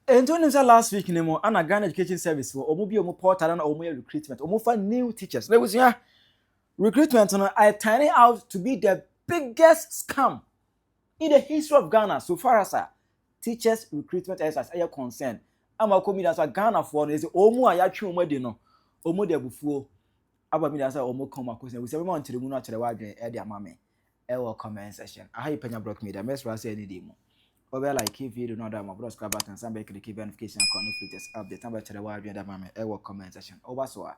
And when last week, Anna Ghana Education Service for Omo portal and Omo recruitment, Omo for new teachers. There was recruitment, I turn it out to be the biggest scam in the history of Ghana so far as teachers recruitment as are concerned. I'm a comedian as a Ghana for is Omo Ayachu Medino, Omo de Buffo, Abba as Omo Coma. We say we want to the moon to the wide Eddie Mame. Comment section. I have Penyah block me. The mess was any demo. Over like if you do not have my brother button, somebody can keep verification and latest update. Number to the wide Mame. Comment section. Over so.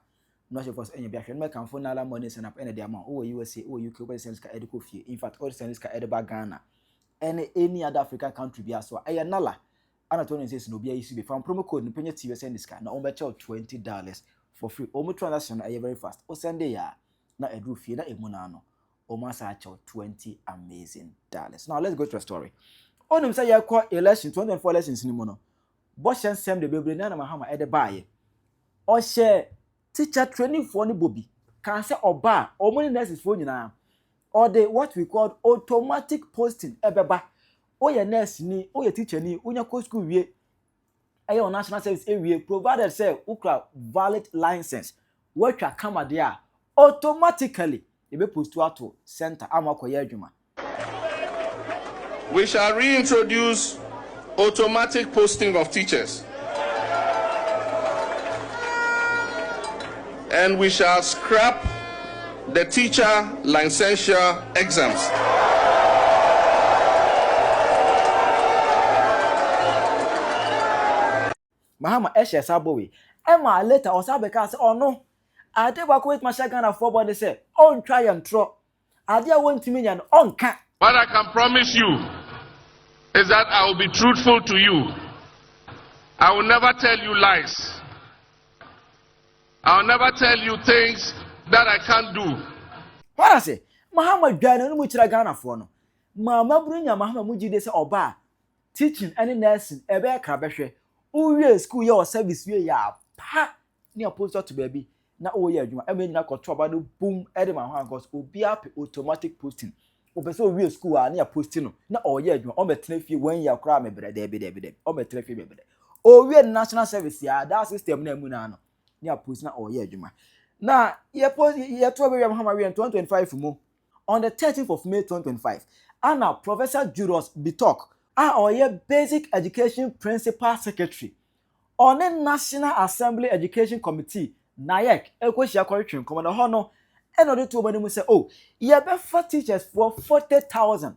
Not sure for any back and make phone all money send up any amount. Oh, USA, oh, UK, sends ka educo fee. In fact, all sends ka edeba Ghana. Any other African country be as well. Ayanala. Anatolian says no be easy be from promo code Penyah TV send this guy. Now on $20 for free. Omo transaction are very fast. O send ya na edu fee na emunano. Omo sa $20 amazing. Now let's go to a story. On him say ya call election 2024 elections ni mo no. Boshan sem the baby na mahama edeba ye. O share teacher training for any Bobby can say oba or money nurses for you or the what we call automatic posting ebeba or your nurse ni or your teacher ni unya co school we ayo national service area provided say ukra valid license work ya come there automatically you be post to center amakoye adwuma. We shall reintroduce automatic posting of teachers. And we shall scrap the teacher licensure exams. Mahama Eshe Sabowe. Emma later or Sabeka say, oh no. I did work with my Ghana for body say, on try and throw. I did 1 million on cat. What I can promise you is that I will be truthful to you. I will never tell you lies. I'll never tell you things that I can't do. What I say? Mahama Ghana no muchira Ghana for no. Mama Brunya Mahama Mujide say oba teaching any nursing ebe krabehwe. Uwe school your service we ya pa ni opposite to baby. Na o ye adwuma. Eme nyina control ba no boom ede ma ho cause obi ape automatic posting. Obeso uwe school a na posting no. Na o ye adwuma. O betena fie 1 year kra me brede ebe. O betena fie bebe. O we national service ya that system na mu na no. Ni post na oye adwuma na ye post ye to be Mahama in 2025 mo on the 13th of May 2025 ana Professor Julius Bitok oye basic education principal secretary on the National Assembly Education Committee NAEC ekohia correction commander ho no eno de to bani mu say oh ye be for teachers for 40,000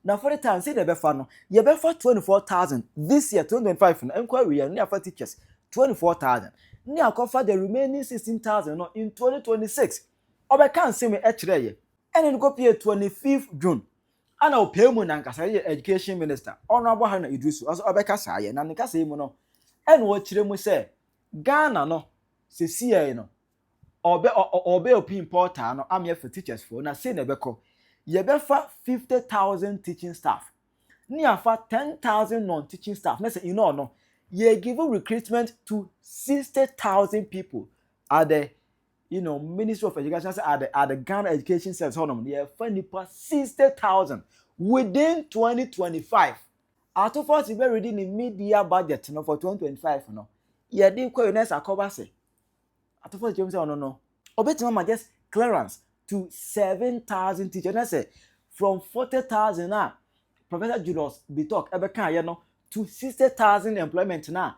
na 40,000 say de be fa no ye be for 24,000 this year 2025 no enquiry ye na for teachers 24,000 ni akofa the remaining 16,000 no in 2026 obeka nseme ekire ye ene go pay 25th June ana opemu na nkasa ye Education Minister honorable Hana Idrisu also obeka sa ye na nkasa yi mu no ene wo kire mu se Ghana no se sie no obe opin portal no am ye for teachers for na say na beko ye be fa 50,000 teaching staff ni afa 10,000 non-teaching staff na say you know no you're giving recruitment to 60,000 people at the Ministry of Education at the Ghana Education Service. You're funding for 60,000 within 2025. After first, you're reading the media budget for 2025. You didn't call your next say. After first, you say, no. Obetimama just clearance to 7,000 teachers. I say from 40,000 now. Professor Julius Bitok Ebeka, to 60,000 employment now.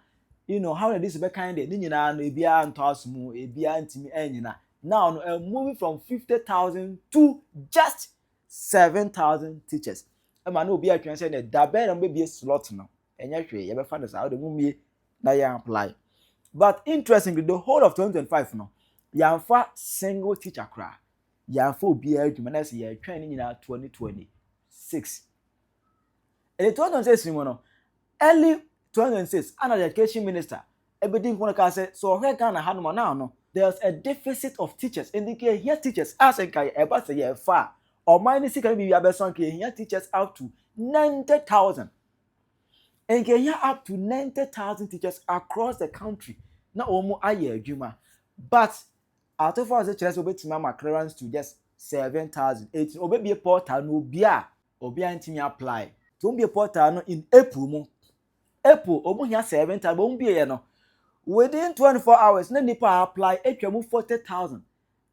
How this be kind of nyina no ebia ntosmu ebia ntimi enyina. Now moving from 50,000 to just 7,000 teachers. Ema no obi atwen say da be na be slot no. Enya hwe ye be fa this how the mumie na ya apply. But interestingly the whole of 2025 no ya fa single teacher kra. Ya fa obi adwuma na say ya twen nyina 2026. And 2026 no early 2006, and the Education Minister, everything going to say, so where Ghana had now, there's a deficit of teachers. Indicate here teachers as a guy about a year far, or minus can be here teachers up to 90,000. And here up to 90,000 teachers across the country. Now, almost a year, Juma. But out of us, the church will be to my clearance to just 7,000. It's be a portal, no beer, or be anything apply. Don't be a portal in April. April omu hia 7,000 omu be no within 24 hours na nipa apply etwamu 40,000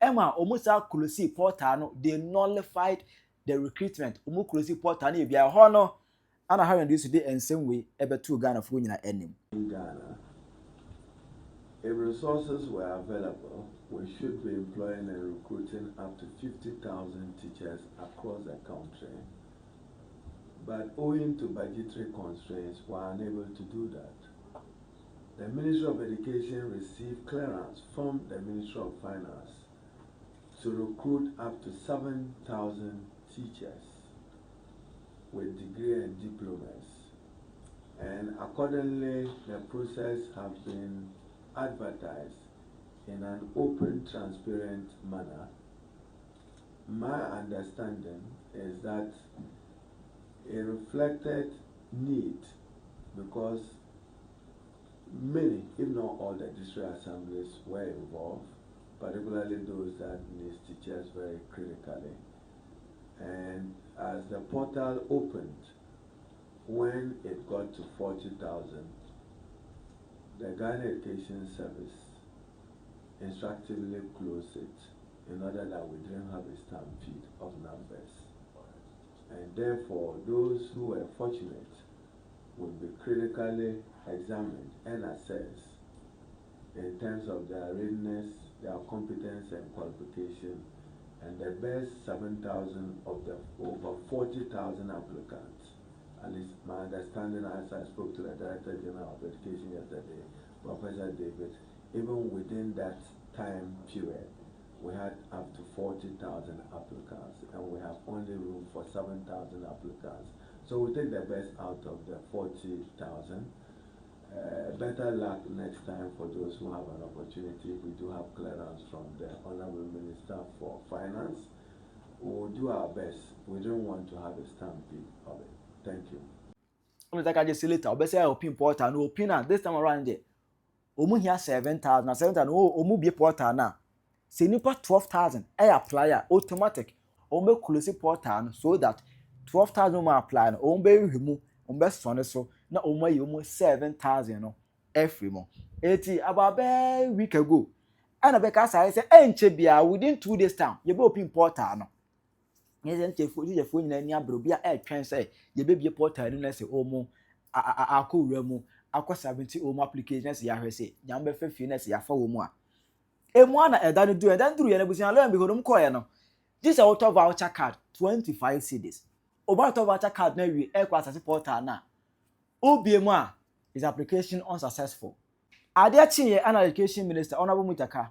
ema omu sa close portal no they nullified the recruitment omu close portal na bia ho no ana how this dey ensem we ebetu Ghana fo nyina enim. In Ghana, if resources were available, we should be employing and recruiting up to 50,000 teachers across the country. But owing to budgetary constraints, we are unable to do that. The Ministry of Education received clearance from the Ministry of Finance to recruit up to 7,000 teachers with degree and diplomas. And accordingly, the process has been advertised in an open, transparent manner. My understanding is that it reflected need because many, if not all, the district assemblies were involved, particularly those that need teachers very critically. And as the portal opened, when it got to 40,000, the Ghana Education Service instructively closed it in order that we didn't have a stampede of numbers. And therefore, those who were fortunate would be critically examined and assessed in terms of their readiness, their competence and qualification, and the best 7,000 of the over 40,000 applicants. At least my understanding as I spoke to the Director General of Education yesterday, Professor David, even within that time period, we had up to 40,000 applicants, and we have only room for 7,000 applicants. So we take the best out of the 40,000. Better luck next time for those who have an opportunity. We do have clearance from the Honorable Minister for Finance. We will do our best. We don't want to have a stampede of it. Thank you. I'm like I just say later, obese open portal no open this time around there. Omu here 7,000 na 7,000 omu be portal na. Se nipa 12,000 apply automatic. Omu close portal so that 12,000 mo apply no omu be hwemu, omu be sone so na omu ayi omu 7,000 no every month. Eti about a week ago. And because I say enche bia within 2 days time, you be open portal no. Yes, and your phone in any abrobia twen say ye be portal no say omo akowura mu akwa 70 omo applications ya hwese nyam be fefi na say ya fa wo mu a emu na eda no do and then through ye na busia lo be hodum koye no this auto voucher card 25 cedis auto voucher card na wi e kwa asase portal na obie mu a his application unsuccessful ade chiye an Education Minister Honorable Mutaka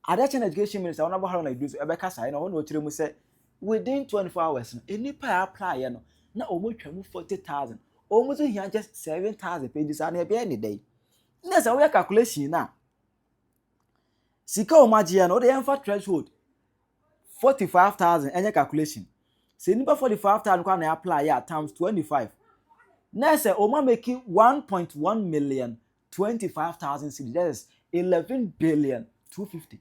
ade chiye Education Minister Honorable Haruna Idris ebeka sai na ho kire mu say within 24 hours no enipa apply no na omotwa mu 40,000 omozo hia just 7,000 pages and e be any day na say we calculation na sika omagie no the enfa threshold 45,000 any calculation say nipa 45,000 kwa na apply ya times 25 na say oma make 1.1 million 25,000 cedis that is 11 billion 250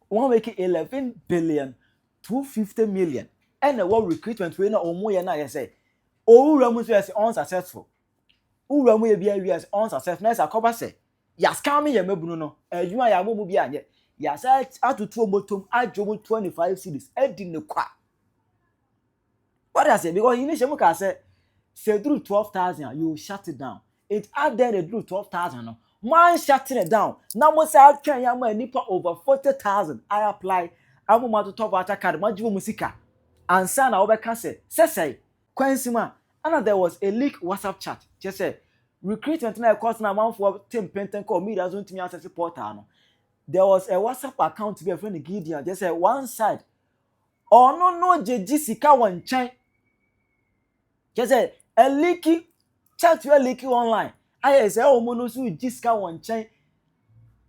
one make 11 billion 250 million and what recruitment we na omo ye na ye say owura mu say unsuccessful owura mu ye bia wi as unsuccessful na say akoba say ya scam ye mabunu no adwuma ya momu bia anye ya say atutu omotom adwomu 25 cedis edi ne kwa what I say because initially ka say through 12,000 you shut it down it add then through 12,000 no man shutting it down. Now mo say atwen ya ma nipa over 40,000 I apply amuma to top voucher card majiwo musika ansa na obeka say kwansima and there was a leak WhatsApp chat just say recruitment na course na man for team penten call me doesn't me access portal no there was a WhatsApp account be a friend Gideon just say one side ono no jeji sika won chan just say a leaky chat we leaky online I say omo no so jiska won chen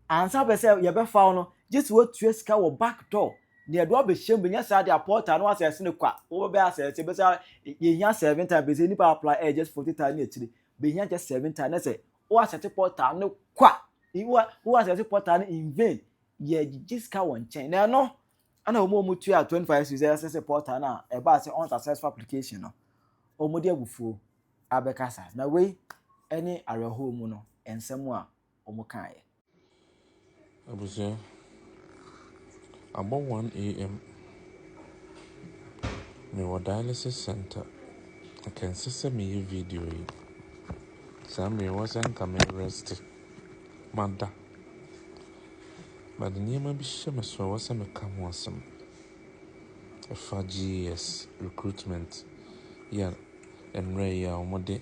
ansa be say ye be fa no just wo tue sika wo back door ne do be shem be nya sa dia portal no asese ne kwa wo be asese be say ye hia 7 times be say ni apply just 40,000 na chiri be hia just 7 times na say wo asese portal no kwa wo asese portal no in vain ye jiska won chen na no ana omo tue 25 so say asese portal na e ba say unsuccessful application no omo de agufuo abekasa na we any areho mu no ensem a omo kan Abusia, about 1 a.m. me wa dialysis center. I can see me video. Some me wasn't coming rest. Mada. But the name be shame so was me come wasem. For GES recruitment. Yeah, and Ray omode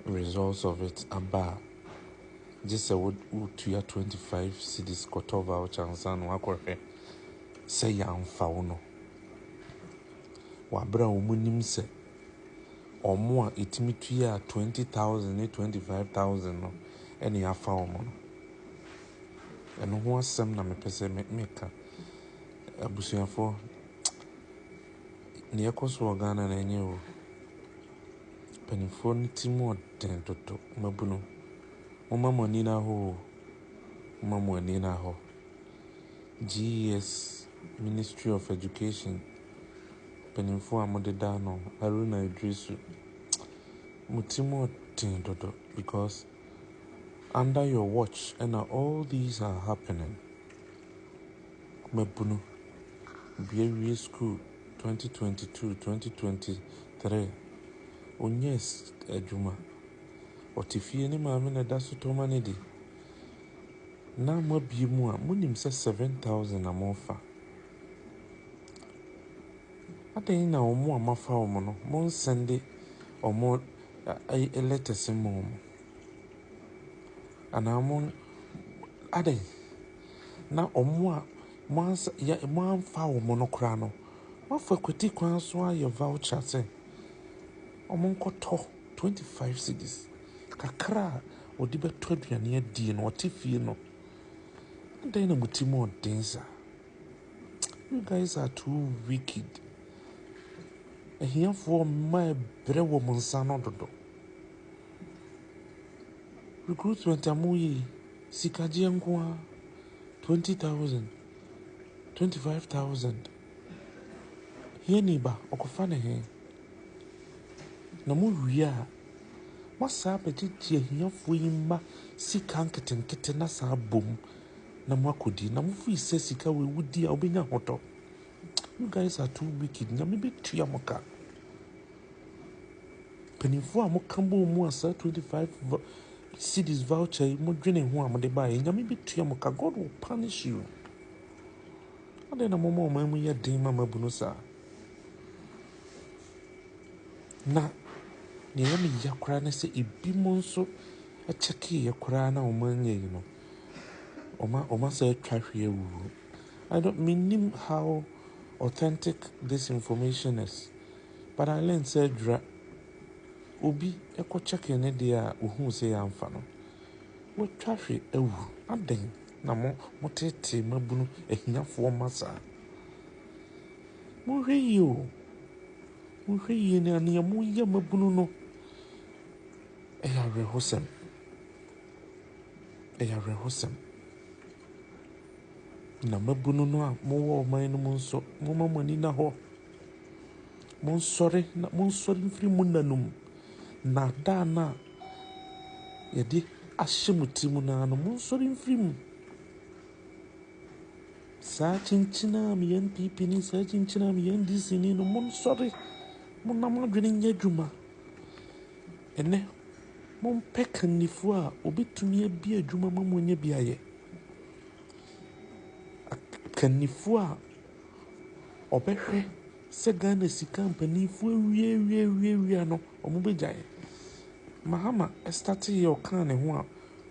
results of it about. Just a would to your 25 cities koto voucher and san wakore. Say young fauno. Wabra umunim se. Or more, it me 20,000, 25,000 no, any afa omo no. And who some na me pese make abusuafo ne yakoso Ghana na enye o. Penifo ntimo den toto mabuno. Mama money na ho. Mama money na ho. GES Ministry of Education. Penifo amode da no Haruna Idrisu. Mutimo den toto because under your watch and all these are happening. Mabuno BAU school 2022-2023. Onyes ejuma. Otifie ni maame na da so to manedi. Na mabi mu a munim se 7,000 amofa. Adan na omo amafa omo no. Mon sende omo letters mo. Ana mon adan na omo a Once ya man foul monocrano. What for critique kwan so your voucher say? Omonkoto 25 cities. Kakra odi beto aduane adi no otifie no. Then na mutimo densa. You guys are too wicked. Here for my bre wo monsa no dodo. Recruitment amuyi sikaje nko 20,000. 25,000. Here niba okofane he. Na mu wia. Wasa petiti hiafo yimba sika nkete na sa bom na makodi na mu fi se sika we wudi a obenya hoto. You guys are too wicked. Na me betua moka. Penifo a mokambo mu asa 25 cities voucher mo dwene ho amode ba nya me betua moka. God will punish you. Ade na momo mamu ya den mama bunusa. Na ne yami yakura na se ibi monso a cheki yakura na omanye you know. Oma say trahwe wu. I don't mean how authentic this information is. But I learned say dra obi eko cheki ne dia uhu say amfa no. Wo trahwe ewu aden na motete mabunu ehiafo masa. Muhwe ni ania mu ya mabunu no. Eya rehosem. Na mabunu no a mo wo man no monso mo mamani na ho. Monsori mfiri mu nanum. Na da na yedi ahyemuti na no monsori mfiri mu. Sa chinchina mi NPP ni sa chinchina mi NDC ni no monsori. Mo na mo dwene nya dwuma. Ene mo pekanifu a obetumi abi adwuma mo nya biaye. Kanifu a obehwe se Ghana sika mpanifu wie no omo bejaye. Mahama start ye okan ne ho a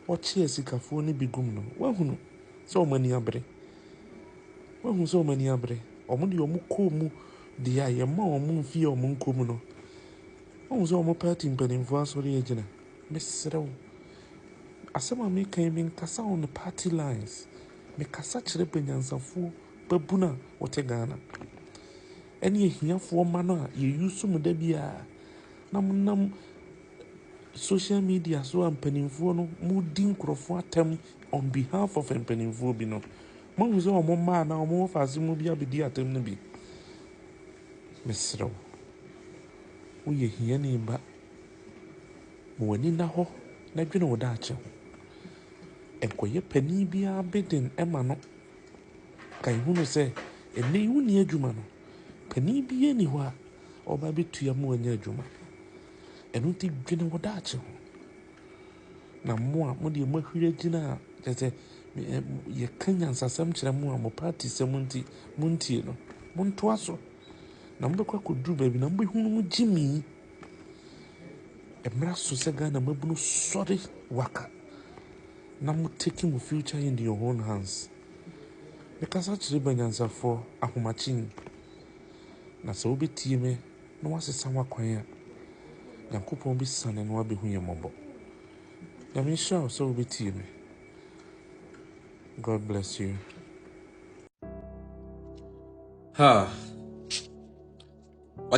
oche sikafo ne bigum no. Wahunu so omani abre. Wahunu so omani abre. Omo de omo komu de aye ma omo mfie omo nkomu no. Wahunu so omo party mpanimfo asori agina. Mesrew. Asema me kan bin kasa on the party lines. Me kasa kire penyansafo babuna wote Ghana. Eni ehiafo ma no a ye use mu da bia nam social media so ampanimfo no mu din krofo atem on behalf of ampanimfo bi no. Mo so omo ma na omo fazi mu bia bidi atem no bi. Mesrew. Wo ye hiani ba wani na ho na dwene wo daache ho enkoye pani bia beden ema no kai hunu se ene wuni adwuma no pani bia ni ho a oba betua mu anya adwuma enu ti dwene wo daache ho na mo a mo de mahwire gina tete ye kanya nsasam kire mo a mo party semunti muntie no monto aso na mbekwa koduru ba bi na mbehunu mu jimi emra so se Ghana mabunu sorry waka na mo taking your future in your own hands because actually banyansa for ahomachin na so obetie me na wasesa wakwan a Yankopon bi sane no abehu yemobo ya me sure so obetie me. God bless you.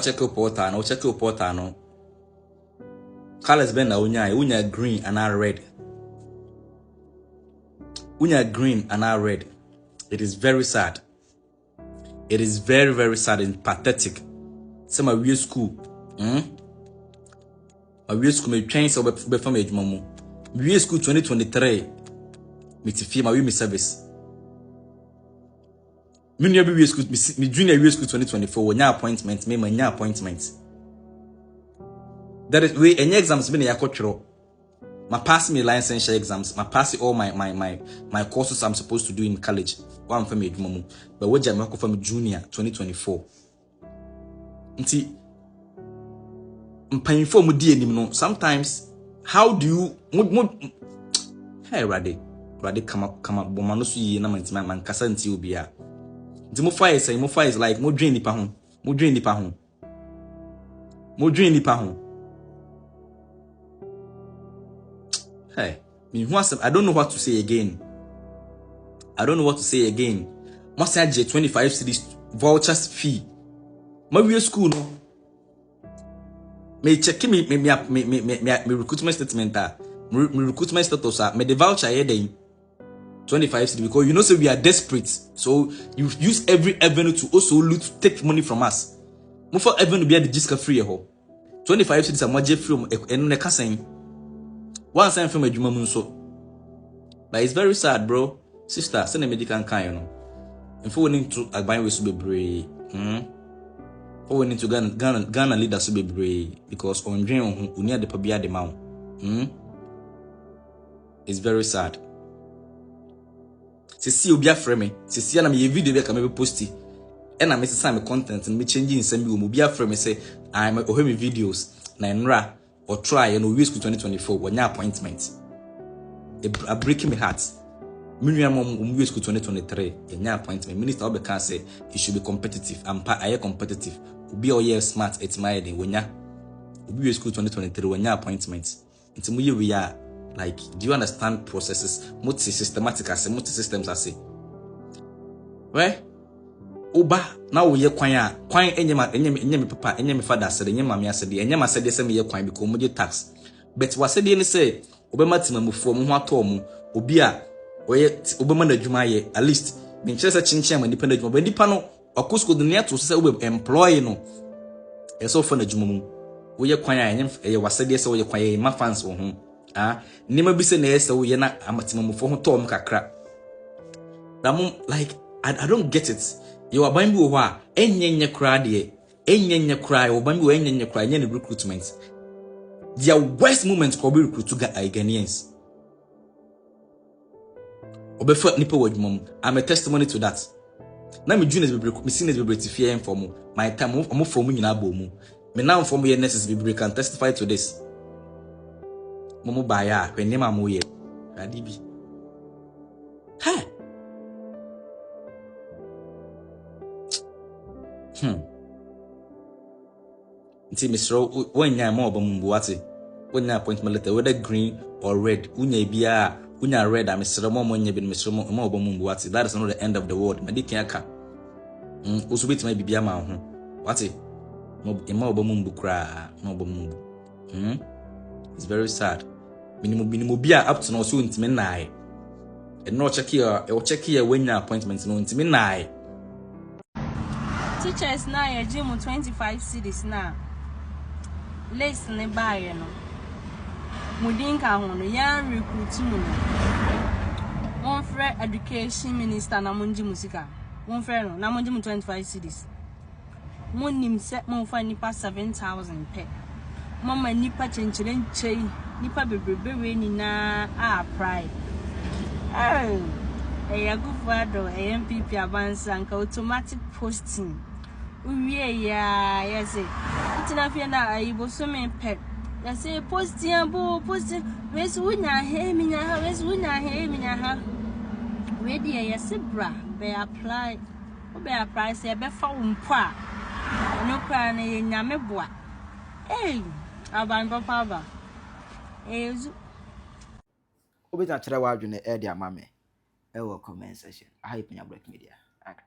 Check your portal no. Colors been na unya green and red. Unya green and red. It is very sad. It is very, very sad and pathetic. Some of your school. My real school may change so be from age momo. Real school 2023. Me ti my service. Me real school me junior real school 2024 when appointment me my appointment. That is we any exams been yakotro. My pass me licensure exams, my pass all my courses I'm supposed to do in college. One from age momo. But what jam from junior 2024. Nti mpanyinfo mu die nim no sometimes how do you hey rade kama boma no so yi na man kasa nti obia nti mo fire is like mo dwen nipa ho hey me hu asem I don't know what to say again must I get 25 cedis vouchers fee my school no me check me recruitment statement me recruitment status me the voucher here then 25 cedis because you know so we are desperate so you use every avenue to also loot take money from us mo for avenue be the disca free ho 25 cedis am je free eno ne kasan one sign from adwuma mu so but it's very sad bro sister send a medical kan you know if we need to agban we so bebre we need to Ghana leaders to be brave because on dream unia de pabia de maun. It's very sad. See obi afre me. See na me video be ka me post it. E na me sesa me content and me changing nsem bi obi afre me say I me me videos na nra or try no we school 2024 wonya appointment. A breaking my heart. Minimum we school 2023 enya appointment. Minister obi can say it should be competitive. I competitive. Be all year smart it's my day when ya we school 2023 when ya appointment into we are like do you understand processes multi systematic as multi systems as say right oba now we kwan enyem papa enyem father said enyem mama said enyem said say me ye kwan because mo tax but what said any say obema timamufo mo ho ato mo obi a oye obema na adwuma ye at least me chese chinchia ma nipa na adwuma ba nipa no okosko de neto se we employ no eso for na adwuma mu wo ye kwan a ye wasade se wo ye kwan ye ma fans wo ho nima bi se na ese wo ye na amatimamufo ho to mo kakra na mo like I don't get it you are buying wo ho a enyenye kra de enyenye kra wo ban bi enyenye kra nye recruitment their worst moment ko be recruit to Ghanaians obefa nipa wo adwuma mu I'm a testimony to that. Na me juniors be me seniors be fear for me my time omo for me nyina ba mu me now for me nurses be can testify to this momo ba ya when nema mo ye adibi ha nti misro wonya ma obamumbu wate wonya appointment letter whether green or red unya bia unya red am misro mo nya bi misro mo obamumbu wate that is not the end of the world me dikin aka oso betima bibia ma ho wate mo obamumbu kra mo obamumbu it's very sad minimum bia up to no so ntime nai e no check here when your appointment no ntime nai teachers na ya gym 25 cedis na lace ne buy no Mudinka hono ya recruitment. One friend Education Minister na munji musika. One friend no na munji 25 cedis. Monim set mo fa nipa 7,000 pe. Mama nipa chenchelen chei nipa bebrebe we ni na pride. Ya go fado MPP avansa nka automatic posting. Uwie ya say itina fia na ayibo so me pet. Ya say posting abo posting wes wunya he minya ha wes wunya he minya ha. We dey ya say bra be apply. Be apply say be fa umpo a. No kwa na ye nyame boa. Aban papa ba. Ezu Obeta chere wa adwene e dia mame. E wo comment section. I Penyah Black Media. Okay.